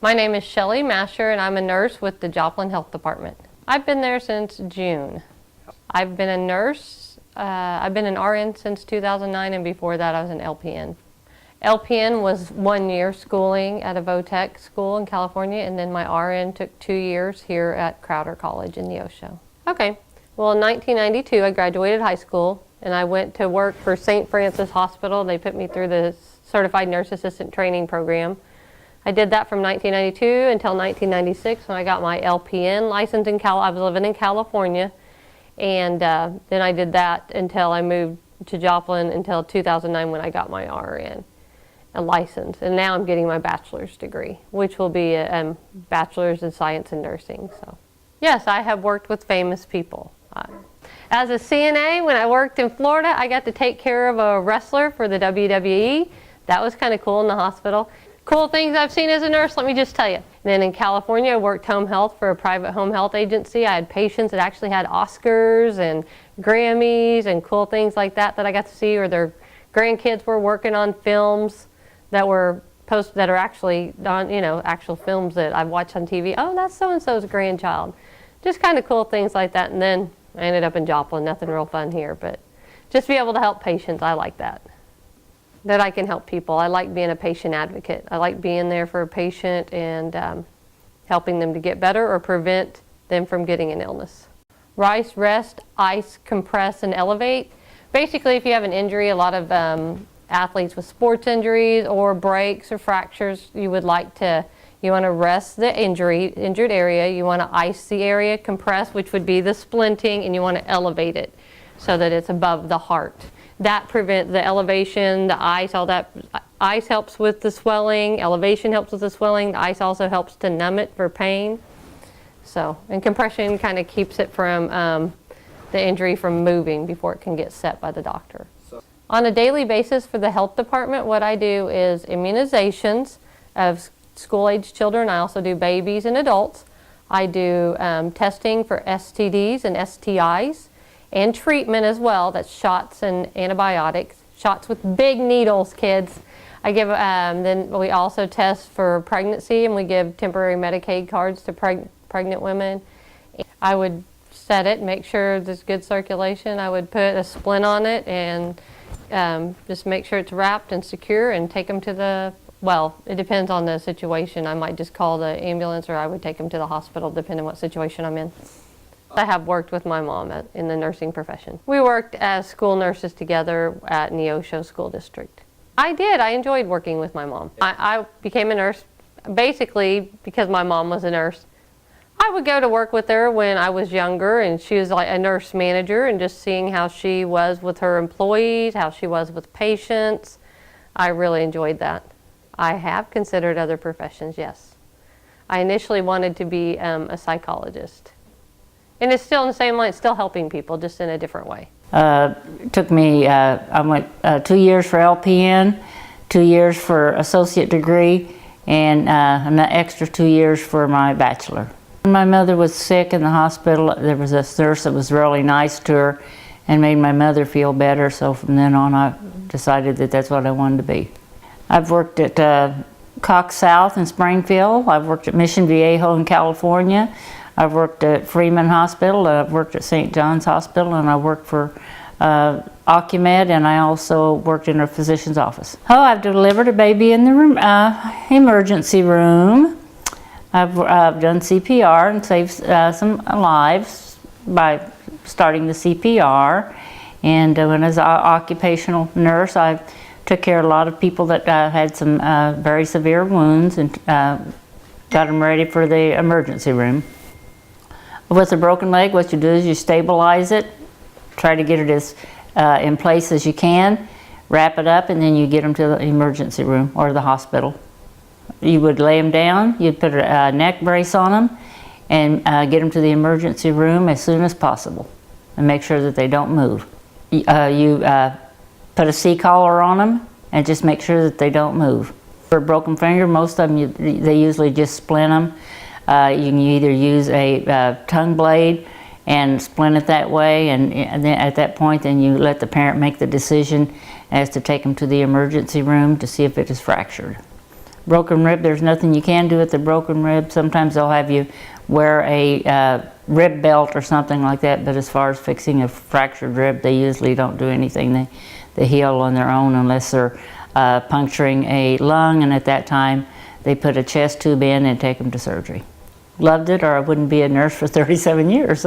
My name is Shelley Masher and I'm a nurse with the Joplin Health Department. I've been there since June. I've been a nurse, I've been an RN since 2009, and before that I was an LPN. LPN was 1 year schooling at a VOTEC school in California, and then my RN took 2 years here at Crowder College in Neosho. Okay, well in 1992 I graduated high school and I went to work for St. Francis Hospital. They put me through the Certified Nurse Assistant Training Program. I did that from 1992 until 1996 when I got my LPN license in I was living in California, and then I did that until I moved to Joplin until 2009 when I got my RN license, and now I'm getting my bachelor's degree, which will be a bachelor's in science and nursing. So yes, I have worked with famous people. As a CNA, when I worked in Florida, I got to take care of a wrestler for the WWE. That was kind of cool in the hospital. Cool things I've seen as a nurse, let me just tell you. And then in California, I worked home health for a private home health agency. I had patients that actually had Oscars and Grammys and cool things like that that I got to see, or their grandkids were working on films that were that are actually on, actual films that I've watched on TV. Oh, that's so-and-so's grandchild. Just kind of cool things like that. And then I ended up in Joplin, nothing real fun here, but just be able to help patients, I like that. That I can help people. I like being a patient advocate. I like being there for a patient and helping them to get better or prevent them from getting an illness. RICE, rest, ice, compress, and elevate. Basically, if you have an injury, a lot of athletes with sports injuries or breaks or fractures, you want to rest the injured area, you want to ice the area, compress, which would be the splinting, and you want to elevate it so that it's above the heart. That prevents the elevation, the ice, all that. Ice helps with the swelling, elevation helps with the swelling, the ice also helps to numb it for pain. So, and compression kind of keeps it from the injury from moving before it can get set by the doctor. On a daily basis for the health department, what I do is immunizations of school-age children. I also do babies and adults. I do testing for STDs and STIs. And treatment as well, that's shots and antibiotics, shots with big needles, kids. I give, then we also test for pregnancy, and we give temporary Medicaid cards to pregnant women. I would set it, make sure there's good circulation. I would put a splint on it and just make sure it's wrapped and secure and take them to the, well, it depends on the situation. I might just call the ambulance, or I would take them to the hospital depending on what situation I'm in. I have worked with my mom in the nursing profession. We worked as school nurses together at Neosho School District. I did. I enjoyed working with my mom. I became a nurse basically because my mom was a nurse. I would go to work with her when I was younger, and she was like a nurse manager, and just seeing how she was with her employees, how she was with patients. I really enjoyed that. I have considered other professions, yes. I initially wanted to be a psychologist. And it's still in the same line, it's still helping people, just in a different way. Took me, I went 2 years for LPN, 2 years for associate degree, and an extra 2 years for my bachelor. When my mother was sick in the hospital, there was a nurse that was really nice to her and made my mother feel better, so from then on I decided that that's what I wanted to be. I've worked at Cox South in Springfield, I've worked at Mission Viejo in California, I've worked at Freeman Hospital, I've worked at St. John's Hospital, and I worked for Ocumed, and I also worked in a physician's office. Oh, I've delivered a baby in the room, emergency room. I've done CPR and saved some lives by starting the CPR. And when I was an occupational nurse, I took care of a lot of people that had some very severe wounds and got them ready for the emergency room. With a broken leg, what you do is you stabilize it, try to get it as in place as you can, wrap it up, and then you get them to the emergency room or the hospital. You would lay them down, you'd put a neck brace on them, and get them to the emergency room as soon as possible, and make sure that they don't move. You put a C-collar on them, and just make sure that they don't move. For a broken finger, most of them, they usually just splint them. You can either use a tongue blade and splint it that way, and then at that point then you let the parent make the decision as to take them to the emergency room to see if it is fractured. Broken rib, there's nothing you can do with the broken rib. Sometimes they'll have you wear a rib belt or something like that, but as far as fixing a fractured rib, they usually don't do anything. They heal on their own unless they're puncturing a lung, and at that time they put a chest tube in and take them to surgery. Loved it, or I wouldn't be a nurse for 37 years.